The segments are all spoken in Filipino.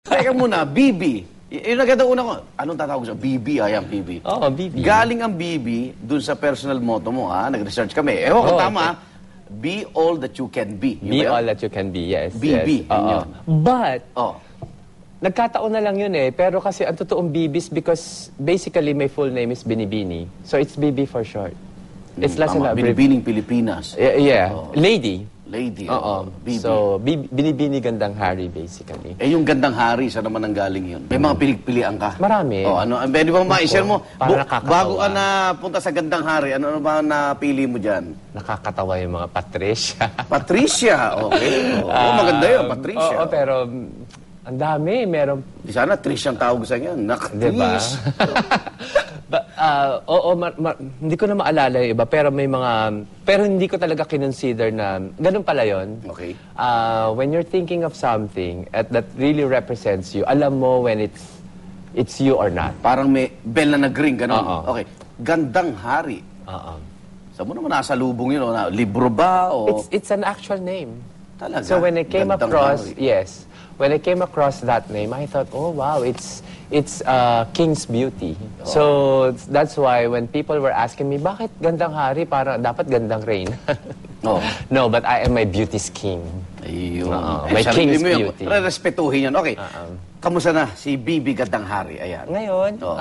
Teka muna, BB. Yung naganda una ko, anong tatawag sa BB? Ayan, BB. Oo, BB. Galing ang BB dun sa personal motto mo, ha? Nag-research kami. Ewan ko, tama. Be all that you can be. Be all that you can be, yes. BB. Yes. Oo. But, Oh. nagkataon na lang yun eh. Pero kasi ang totoong BBs, because basically my full name is Binibini. So it's BB for short. It's less than Tama, Binibining Pilipinas. Yeah. Oh. Lady. Lady. Oo. BB. So, Binibini Gandang Hari, basically. Eh, yung gandang hari, saan naman ang galing yun? May mga pilig-pilian ka? Marami. Oh, ano, pwede ba ma-share mo? Para nakakatawa. Bago ka na punta sa gandang hari, ano ba napili mo dyan? Nakakatawa yung mga Patricia. Patricia, okay. Oo, maganda yun, Patricia. Oo, pero ang dami. Meron, Di sana, Trish ang tawag sa inyo. diba? Trish. Oo, hindi ko na maalala yung iba, pero may mga, pero hindi ko talaga kinonsider na, ganun pala yun. Okay. When you're thinking of something that really represents you, alam mo when it's you or not. Parang may bell na nag-ring, gano'n. Oo. Okay. Gandang hari. Oo. Saan mo naman nasa lubong yun? O, libro ba? O... It's an actual name. Talaga? So when I came Gandang across, hari. yes, when I came across that name, I thought, oh wow, it's King's Beauty. So that's why when people were asking me, bakit Gandang Hari? Para dapat Gandang Reign. Oh. No, but I am my beauty's king. Ayun. May sarili King's mo yun. beauty. Respetuhin yun. Okay. Kamusta na si Bibi Gandang Hari? Ayan. Ngayon, Oo.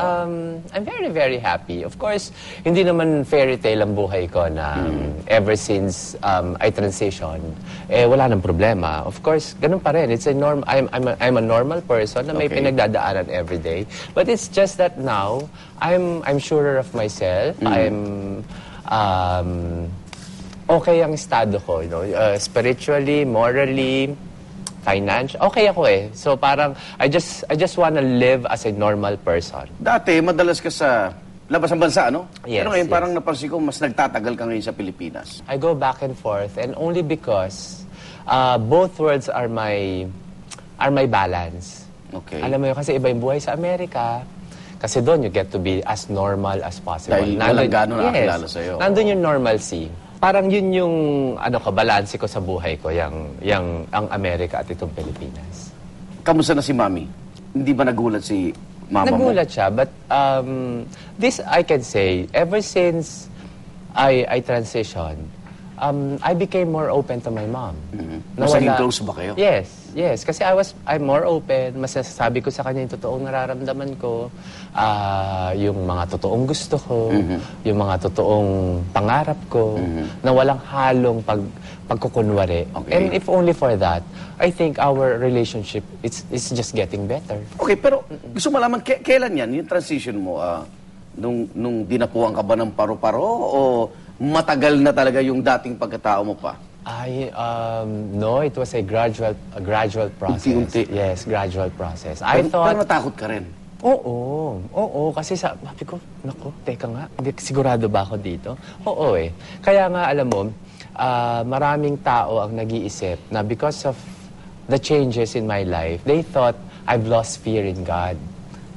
I'm very, very happy. Of course, hindi naman fairy tale ang buhay ko na ever since I transitioned, wala nang problema. Of course, ganun pa rin. It's a I'm a normal person na may Okay. pinagdadaanan every day. But it's just that now, I'm surer of myself. Okay ang estado ko, you know, spiritually, morally, financial. Okay ako eh. So parang I just wanna live as a normal person. Dati, madalas ka sa labas ng bansa, no? Yes, Pero ngayon, yes. parang napansin ko, mas nagtatagal ka ngayon sa Pilipinas. I go back and forth, and only because both worlds are my balance. Okay. Alam mo yun, kasi iba yung buhay sa Amerika. Kasi doon, you get to be as normal as possible. Dahil walang gano'n nakakilala sa'yo. Nandun yung normalcy. Parang yun yung balanse ko sa buhay ko, ang Amerika at itong Pilipinas. Kamusta na si Mami? Hindi ba nagulat si Mama mo? Nagulat siya, but this I can say, ever since I transitioned, I became more open to my mom. Mas naging close ba kayo? Yes. Kasi I'm more open. Mas nasasabi ko sa kanya yung totoong nararamdaman ko, yung mga totoong gusto ko, yung mga totoong pangarap ko, na walang halong pagkukunwari. Okay. And if only for that, I think our relationship is just getting better. Okay, pero gusto mo malaman, kailan yan, yung transition mo? Nung dinapuan ka ba ng paru-paro o matagal na talaga yung dating pagkatao mo pa? No, it was a gradual process. Unti-unti. Yes, gradual process. Pero natakot ka rin? Oo, kasi sabi ko, naku, teka nga, hindi sigurado ba ako dito? Oo eh. Kaya nga, alam mo, maraming tao ang nag-iisip na because of the changes in my life, they thought I've lost fear in God.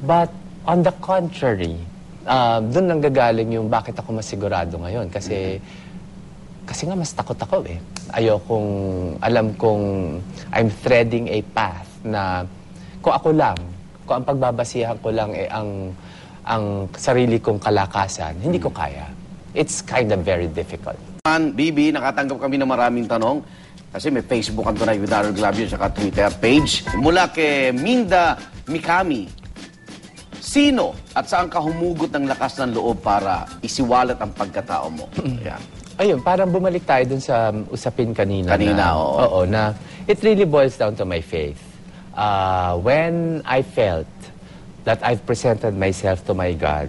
But on the contrary, doon nang gagaling yung bakit ako masigurado ngayon. Kasi nga mas takot ako eh. Alam kong I'm threading a path na kung ang pagbabasihan ko lang ang sarili kong kalakasan, hindi ko kaya. It's kind of very difficult. Bibi, nakatanggap kami ng maraming tanong kasi may Facebook ang Tonight with Daryl Glavio at Twitter page. Mula kay Minda Mikami, sino at saan ka humugot ng lakas ng loob para isiwalat ang pagkatao mo? Ayan. Ayun, parang bumalik tayo dun sa usapin kanina. Oo. Oo, na it really boils down to my faith. When I felt that I've presented myself to my God,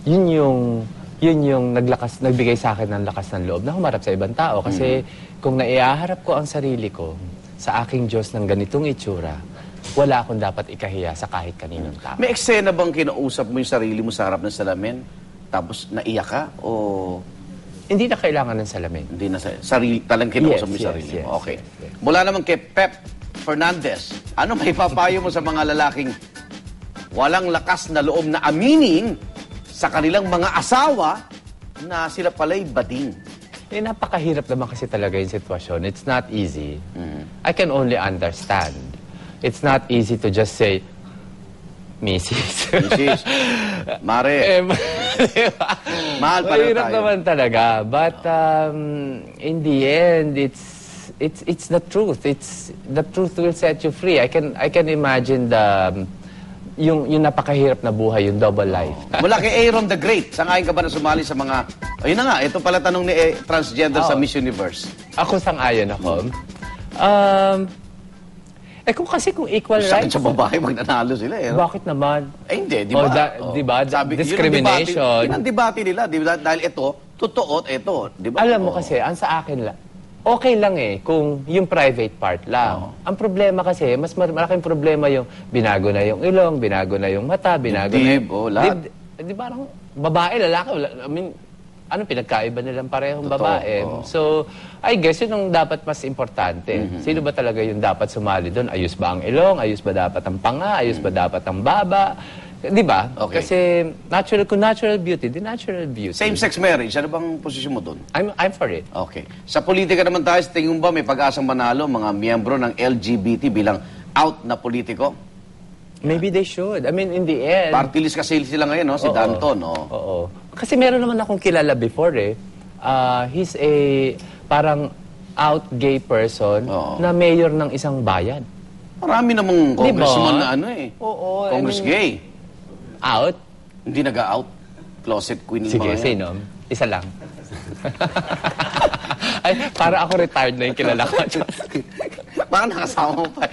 yun yung nagbigay sa akin ng lakas ng loob na humarap sa ibang tao. Kasi kung naiaharap ko ang sarili ko sa aking Diyos ng ganitong itsura, wala akong dapat ikahiya sa kahit kaninong tao. May eksena bang kinausap mo yung sarili mo sa harap ng salamin? Tapos naiyak ka? O Hindi na kailangan ng salamin. hindi na talagang kinausap mo yung sarili mo? Okay. Mula naman kay Pep Fernandez, ano may papayo mo sa mga lalaking walang lakas na loob na aminin sa kanilang mga asawa na sila pala'y bading? Napakahirap naman kasi talaga yung sitwasyon. It's not easy. I can only understand. It's not easy to just say, Mrs. Mrs. Mare. Diba? Mahal pa rin Mahirap tayo. naman talaga. But in the end, it's the truth. The truth will set you free. I can imagine yung napakahirap na buhay, yung double life. Mula kay Aaron the Great, sangayon ka ba na sumali sa mga... Ayun na nga, ito pala tanong ni transgender sa Miss Universe. Ako sang-ayon ako. Kung equal Sa akin rights, sa babae, magnanalo sila eh. bakit naman? Hindi, di ba? Di ba? Discrimination. Yun ang debate nila, di ba? Dahil ito, totoo at ito, di ba? Alam mo kasi, ang sa akin lang, okay lang kung yung private part lang. Ang problema kasi, mas malaking problema yung binago na yung ilong, binago na yung mata, binago na Dibdib, lahat. Di ba, babae, lalaki, I mean, ano pinagkaiba nilang parehong Totoo, babae. oo. So, I guess yun ang dapat mas importante. Sino ba talaga yung dapat sumali doon? Ayos ba ang ilong? Ayos ba dapat ang panga? Ayos ba dapat ang baba? Di ba? Okay. Kasi kung natural beauty, the natural beauty. Same-sex marriage, ano bang posisyon mo doon? I'm for it. Okay. Sa politika naman tayo, tingin mo ba may pag-asang manalo mga miyembro ng LGBT bilang out na politiko? Maybe they should. I mean, in the end... Party list kasi sila ngayon, no? Si Oo. Danton, no? Oo. Kasi meron naman akong kilala before he's a parang out gay person Oo. na mayor ng isang bayan. Marami namang congressman Di ba? na ano eh. Oo, Congress gay. Out? Hindi nag-out. Closet queen yung Sige, mga yan. sino? Isa lang. Ay, para ako retired na yung kilala ko. Baka nakasama mo pa.